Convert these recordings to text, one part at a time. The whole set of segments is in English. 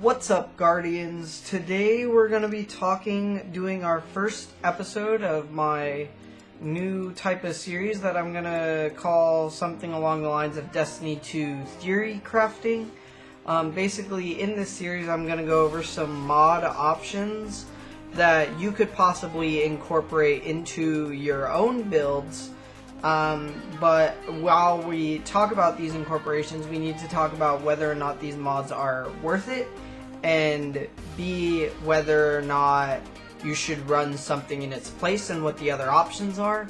What's up, Guardians? Today we're going to be doing our first episode of my new type of series that I'm going to call something along the lines of Destiny 2 Theory Crafting. Basically, in this series I'm going to go over some mod options that you could possibly incorporate into your own builds. But while we talk about these incorporations, we need to talk about whether or not these mods are worth it, and B, whether or not you should run something in its place and what the other options are.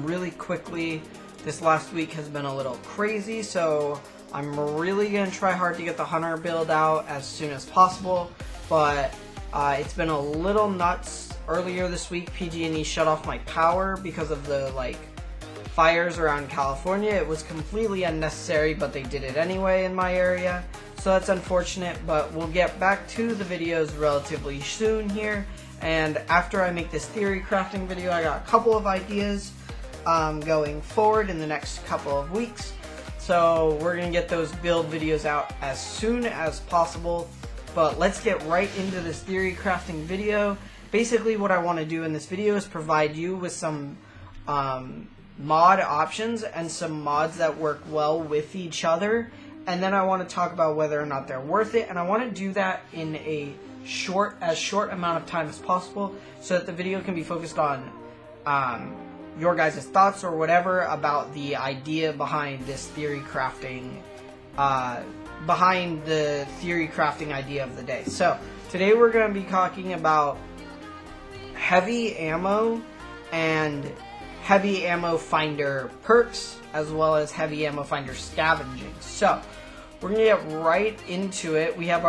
Really quickly, this last week has been a little crazy, so I'm really going to try hard to get the Hunter build out as soon as possible, but it's been a little nuts. Earlier this week, PG&E shut off my power because of the fires around California. It was completely unnecessary, but they did it anyway in my area. So that's unfortunate, but we'll get back to the videos relatively soon here. And after I make this theory crafting video, I got a couple of ideas going forward in the next couple of weeks. So we're going to get those build videos out as soon as possible. But let's get right into this theory crafting video. Basically, what I want to do in this video is provide you with some mod options and some mods that work well with each other. And then I want to talk about whether or not they're worth it. And I want to do that in as short amount of time as possible, so that the video can be focused on your guys' thoughts or whatever about the idea behind this theory crafting, behind the theory crafting idea of the day. So today we're going to be talking about heavy ammo and heavy ammo finder perks, as well as heavy ammo finder scavenging. So we're gonna get right into it. We have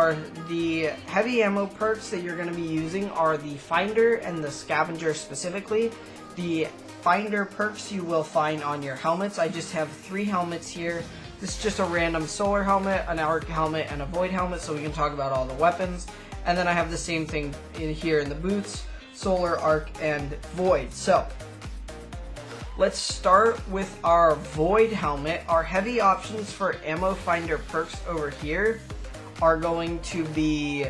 the heavy ammo perks that you're gonna be using are the finder and the scavenger specifically. The finder perks you will find on your helmets. I just have 3 helmets here. This is just a random solar helmet, an arc helmet, and a void helmet, so we can talk about all the weapons. And then I have the same thing here in the boots: solar, arc, and void. So let's start with our void helmet. Our heavy options for ammo finder perks over here are going to be,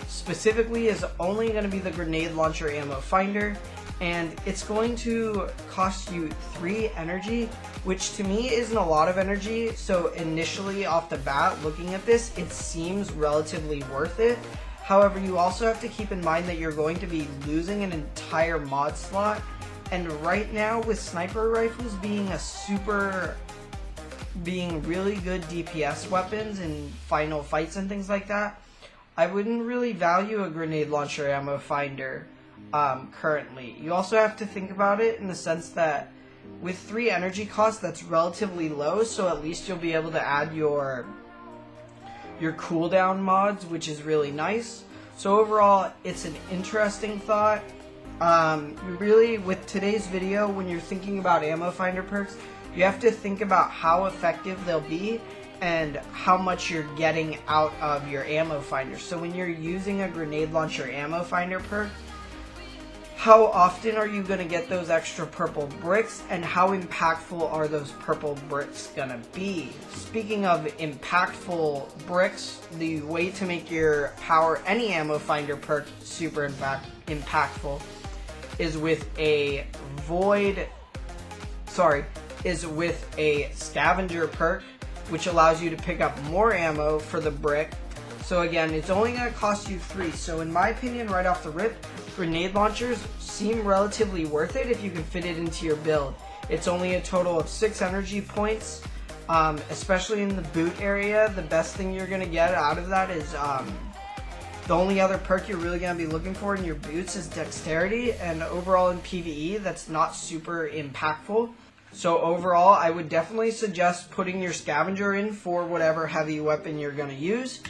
specifically, is only going to be the grenade launcher ammo finder, and it's going to cost you 3 energy, which to me isn't a lot of energy. So initially off the bat, looking at this, it seems relatively worth it. However, you also have to keep in mind that you're going to be losing an entire mod slot. And right now, with sniper rifles being really good DPS weapons in final fights and things like that, I wouldn't really value a grenade launcher ammo finder currently. You also have to think about it in the sense that with 3 energy costs, that's relatively low, so at least you'll be able to add your cooldown mods, which is really nice. So overall, it's an interesting thought. Really, with today's video, when you're thinking about ammo finder perks, you have to think about how effective they'll be and how much you're getting out of your ammo finder. So when you're using a grenade launcher ammo finder perk, how often are you going to get those extra purple bricks, and how impactful are those purple bricks going to be? Speaking of impactful bricks, the way to make your power any ammo finder perk super impactful is with a scavenger perk, which allows you to pick up more ammo for the brick. So again, it's only going to cost you 3. So in my opinion, right off the rip, grenade launchers seem relatively worth it if you can fit it into your build. It's only a total of 6 energy points, especially in the boot area. The best thing you're going to get out of that is the only other perk you're really going to be looking for in your boots is dexterity, and overall in PvE, that's not super impactful. So overall, I would definitely suggest putting your scavenger in for whatever heavy weapon you're going to use.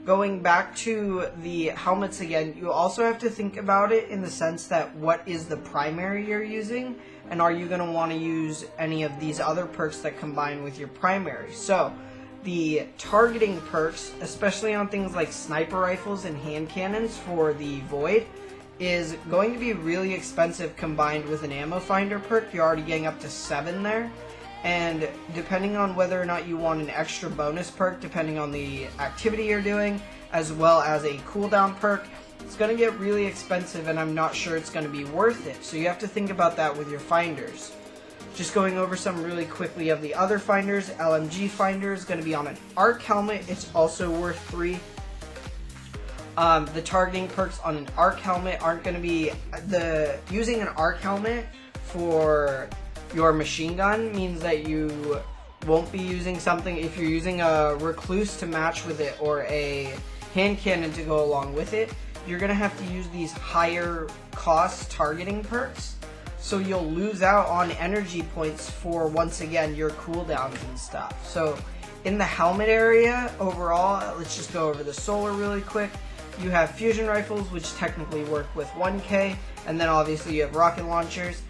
Going back to the helmets again, you also have to think about it in the sense that what is the primary you're using, and are you going to want to use any of these other perks that combine with your primary. So the targeting perks, especially on things like sniper rifles and hand cannons for the void, is going to be really expensive combined with an ammo finder perk. You're already getting up to 7 there. And depending on whether or not you want an extra bonus perk, depending on the activity you're doing, as well as a cooldown perk, it's going to get really expensive, and I'm not sure it's going to be worth it. So you have to think about that with your finders. Just going over some really quickly of the other finders. LMG finder is going to be on an arc helmet. It's also worth 3. The targeting perks on an arc helmet aren't going to be... Using an arc helmet for your machine gun means that you won't be using something... If you're using a recluse to match with it or a hand cannon to go along with it, you're going to have to use these higher cost targeting perks. So you'll lose out on energy points for, once again, your cooldowns and stuff. So in the helmet area, overall, let's just go over the solar really quick. You have fusion rifles, which technically work with 1K, and then obviously you have rocket launchers.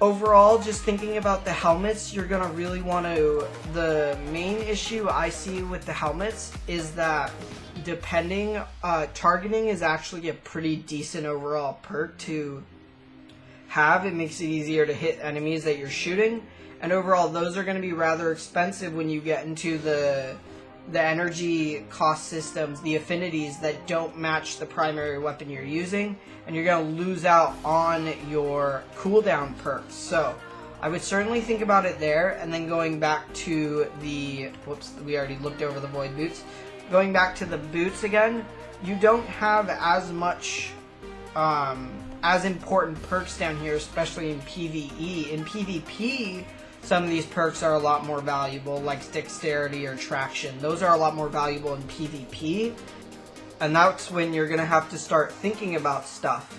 Overall, just thinking about the helmets, you're going to really want to... The main issue I see with the helmets is that depending... targeting is actually a pretty decent overall perk to have. It makes it easier to hit enemies that you're shooting, and overall those are going to be rather expensive when you get into the energy cost systems, the affinities that don't match the primary weapon you're using, and you're going to lose out on your cooldown perks. So I would certainly think about it there. And then going back to the... Whoops, we already looked over the void boots. Going back to the boots again, you don't have as much... as important perks down here, especially in PvE. In PvP, some of these perks are a lot more valuable, like dexterity or traction. Those are a lot more valuable in PvP, and that's when you're going to have to start thinking about stuff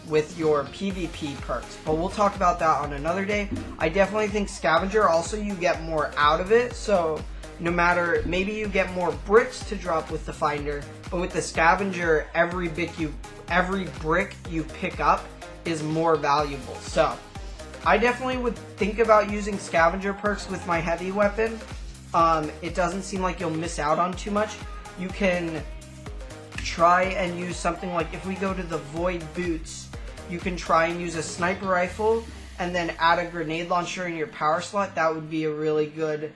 with your PvP perks. But we'll talk about that on another day. I definitely think Scavenger, also you get more out of it, so no matter, maybe you get more bricks to drop with the finder, but with the Scavenger, every brick you pick up is more valuable. So I definitely would think about using Scavenger perks with my heavy weapon. It doesn't seem like you'll miss out on too much. You can try and use something like, if we go to the void boots, you can try and use a sniper rifle and then add a grenade launcher in your power slot. That would be a really good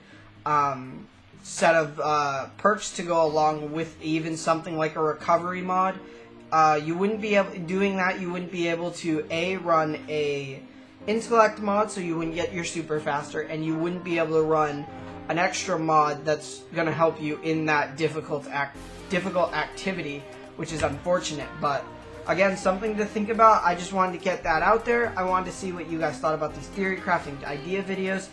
set of perks to go along with even something like a recovery mod. You wouldn't be able, doing that, you wouldn't be able to run a intellect mod, so you wouldn't get your super faster, and you wouldn't be able to run an extra mod that's going to help you in that difficult activity, which is unfortunate. But again, something to think about. I just wanted to get that out there. I wanted to see what you guys thought about these theory crafting idea videos.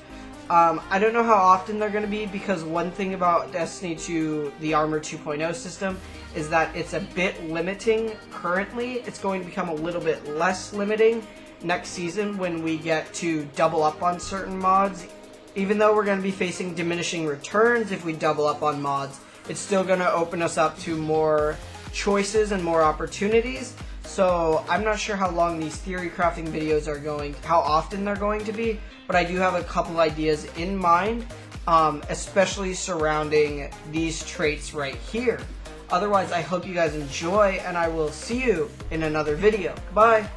I don't know how often they're going to be, because one thing about Destiny 2, the Armor 2.0 system, is that it's a bit limiting currently. It's going to become a little bit less limiting next season when we get to double up on certain mods. Even though we're going to be facing diminishing returns if we double up on mods, it's still going to open us up to more choices and more opportunities. So I'm not sure how long these theory crafting videos are going, how often they're going to be, but I do have a couple ideas in mind, especially surrounding these traits right here. Otherwise, I hope you guys enjoy, and I will see you in another video. Bye!